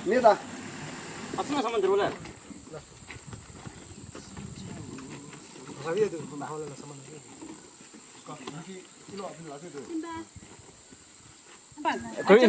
Nida. Aslında zaman 들어올래. 가위에 들고 나올래 사만. 여기 일로 앞에 놔둬. 거기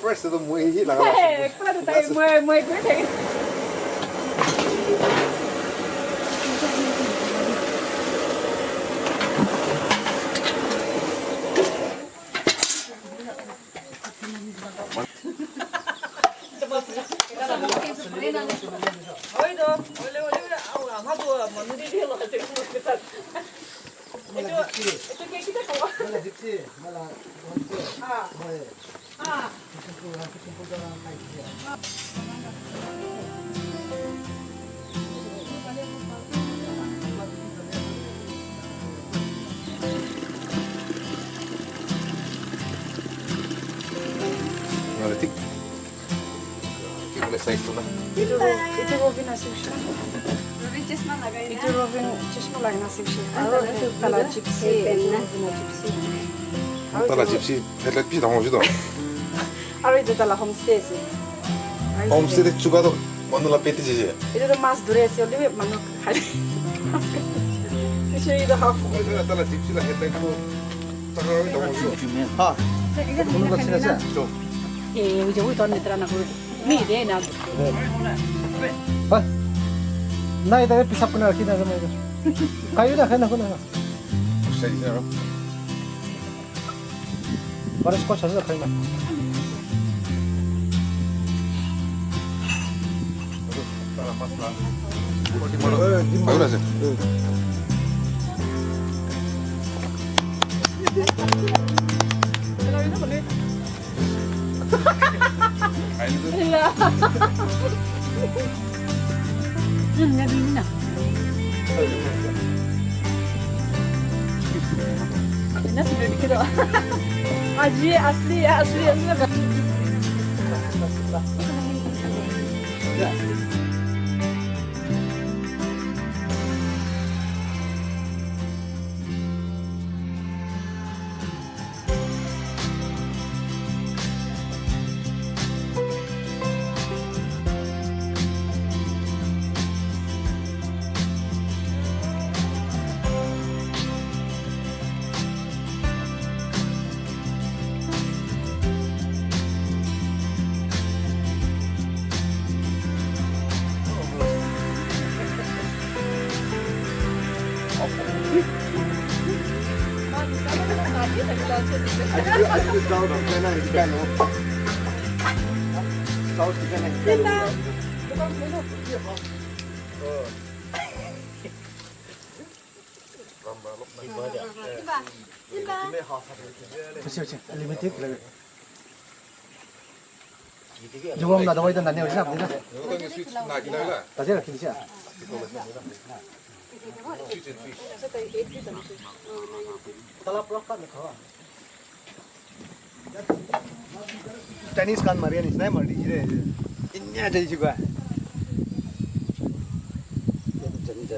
First the mùi hít là Có được tay mười cuối thì Naletik. Boleh size tu lah. itu Robin nasi itu Robin chashma lagi nasi itu kala chipsi Tala gypsy, headlight pi dah mahu aru itu tala homestay sih Homestay dek juga tu, mana lah peti je. itu tuh mas dure sih lebih mana kali itu half Tala gypsy lah headlight tu, tak kau dah mahu 주면 Ha, mana lah sini saja. Jom. 이제 우리 돈 내더라 나 그래 미래 나 아, 나이다가 비싸구나 이렇게 나서 말이야. 가요다 그나 그나. Saya di sana. 말아서 거 찾아서 가이나. Tala pas lah. Baru dah sih. 야 민나 الناس اللي كده اصلي Aku tahu dah kena ikan tu. Tahu ikan yang kecil. 그렇지 그렇지. 리미트 그래. 조금 나도 와이던 나네 어디나 보자. Kau ni switch nak gila lah. 다시 이렇게 되지. Chinese kan Marian is naik mari je. Ini aja juga.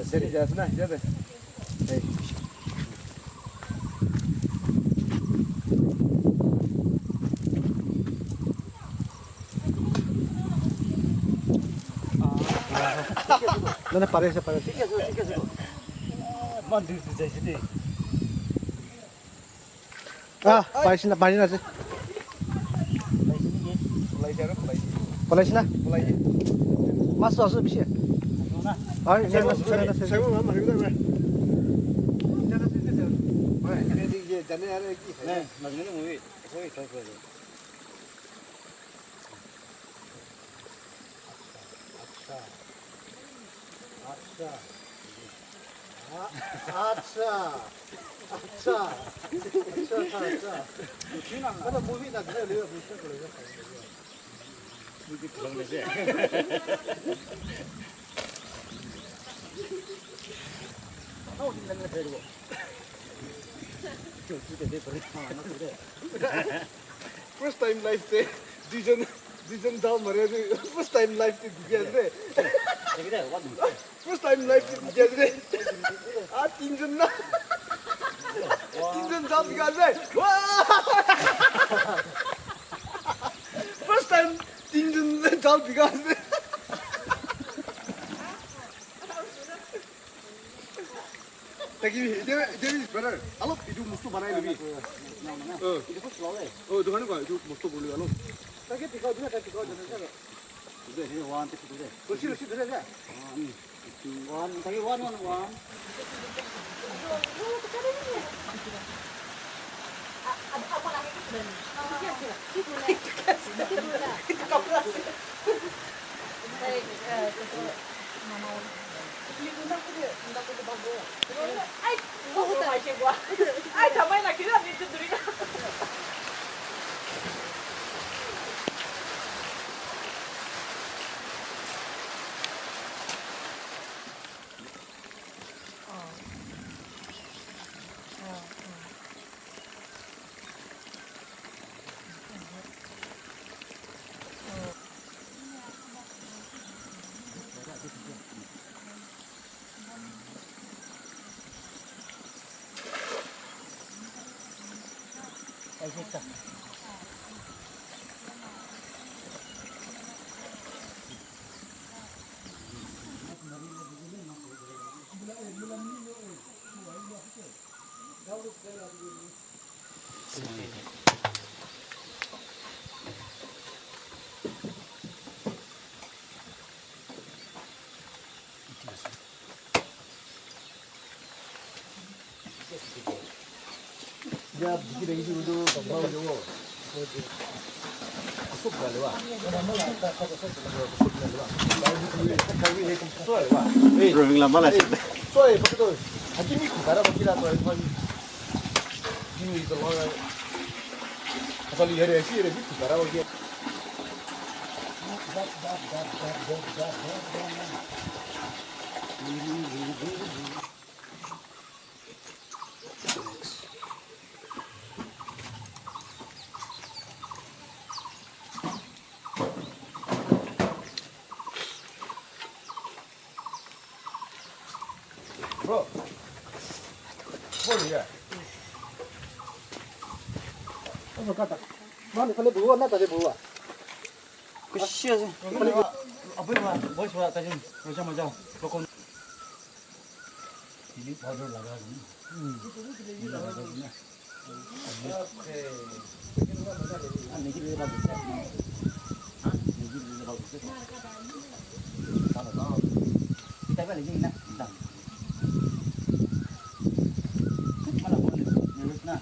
Jadi jas na, jadi. 너네 빠르세 빠르. Mandu je sini. 아, 많이 나지. Mulai cara mulai. 빨리시나? Mulai. 마스 와서 비시. 아니, 내가 Saya mau mama, kita mana? Jangan sini. Wah, ini 이제 전에 하는 게 네, 나중에는 우리 거기 더 거야. अच्छा मूवी ना घर ले दूसरा करेगा 무지 그런 거지. 어, 근데 데리고. 저 집에 내 버리. 아, 나 그래. First time life से डिजन था मरे थे फर्स्ट टाइम लाइफ से दिखे थे 여기다 와도. फर्स्ट टाइम लाइफ से दिखे थे आ तीन जन ना तीन जन था दिखा थे फर्स्ट टाइम तीन जन था दिखा थे ताकि इधर better alo itu mustu banai lebih 이거 혹시 나와요? itu kan itu mustu boleh alo ताकि टिकाऊ juga kan टिकाऊ jangan saja 그래, 그래, 완 뜻이 그래. kursi kursi dulu aja 완, 자기 완. Ai também naquilo ali de duriga. 알겠다. जब दिखी रही थी वो जो कमरा जो वो सुप डाले वा सुप डाले वा कभी एक सोए वा 그럼 말아. सोए पकड़ो हकीमी को करा बकीला तो है भाई ये तो वाला असल ये रे ऐसी रे भी करा बकीला Bro, boleh ya? Apa kata? Mana kalau bawa nak tadi bawa? 그 씨앗은 아버지 와 머리 좋아 다시 오자마자 먹고 이 버를 나가고 아 내기를 해봐 볼게 아 내기를 해봐 볼게 나는 이따가 내기 있나 일단 하나 보내 내렸나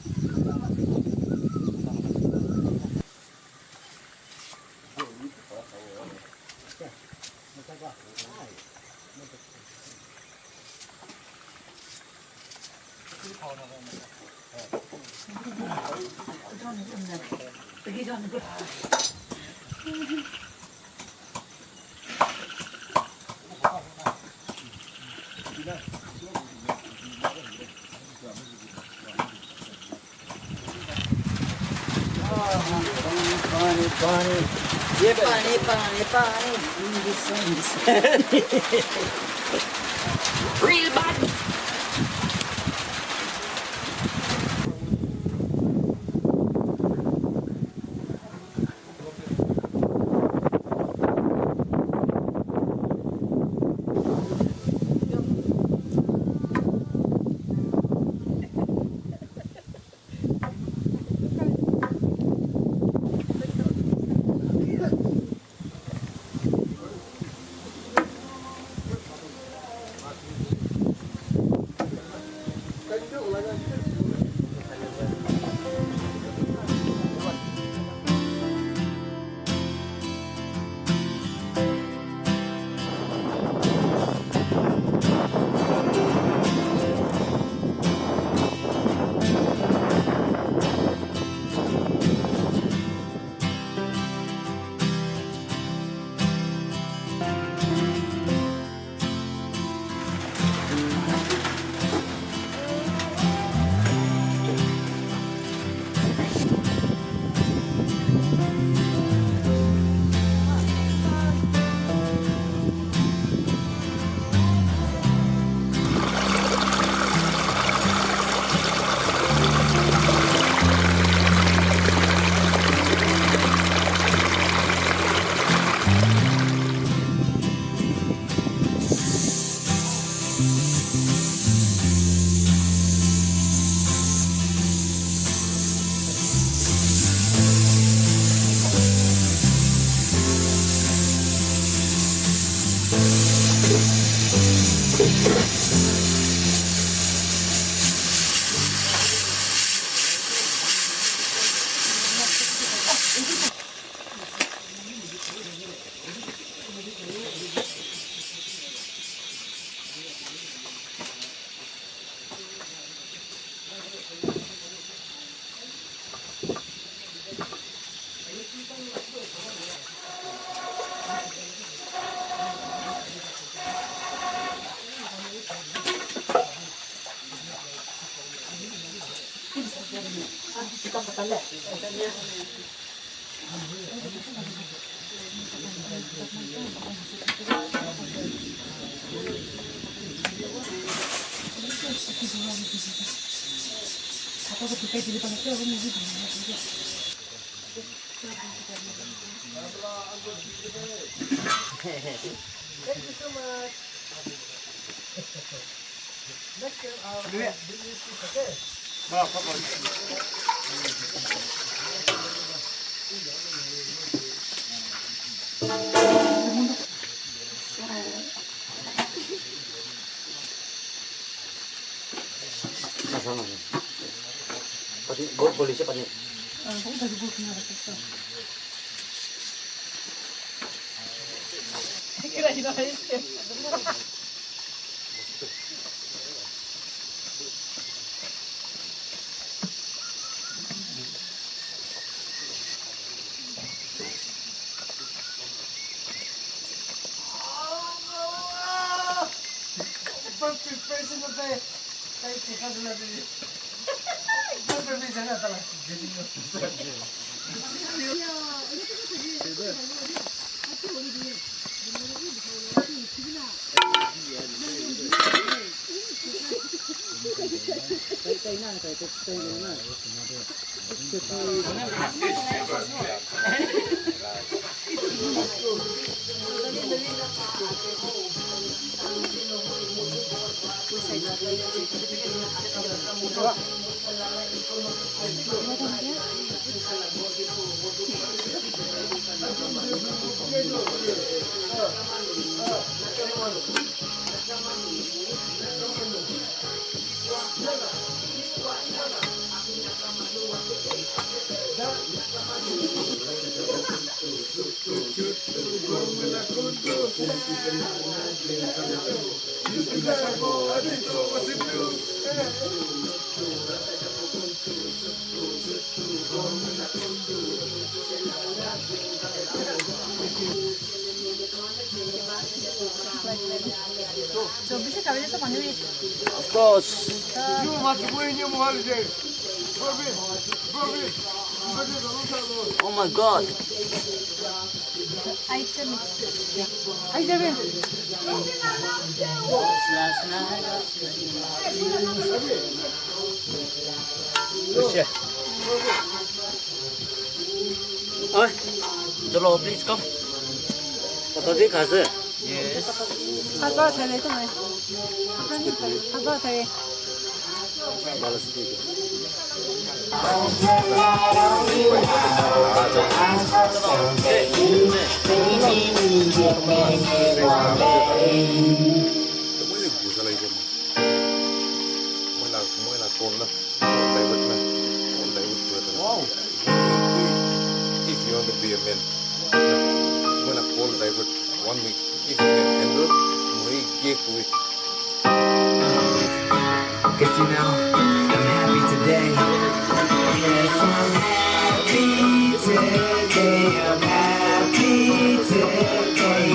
Pani. Real bad. Pati boleh siapa nih? Of course. You must win your holiday. Oh my God. Oi, Jolo, please come. Photo đi khá dễ. Yes. Haba thầy lấy tụi mày. Haba thầy. Balas dito. If you want to be a man, when I call divert 1 week, if you can handle, we give to it. Cause you know, I'm happy today. Yes, I'm happy today. I'm happy today.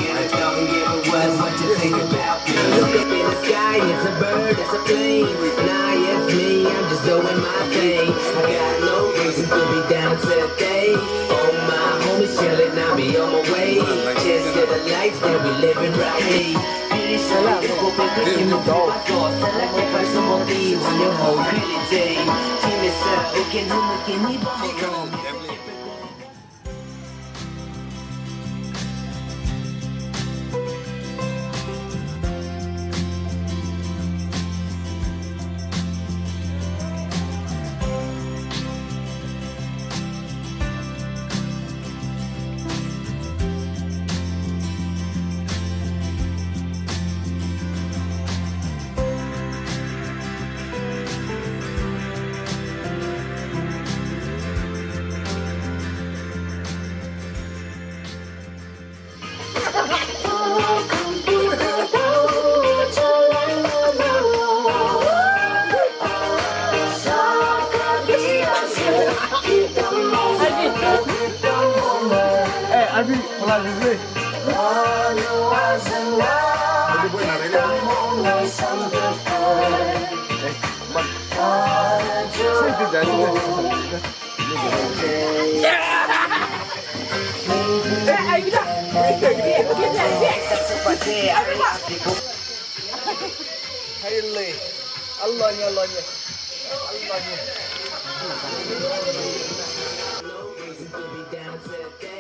I don't give a what you think about me. Look up in the sky, it's a bird, it's a plane. Nah, it's me, I'm just doing my thing. I got no reason to be down today. All my homies chillin', I'll be on my way. Cheers to the life that we living right here. Salah juga. Jadi boleh nak rela. Saya kerja ni. Hai Allahnya. Be down today.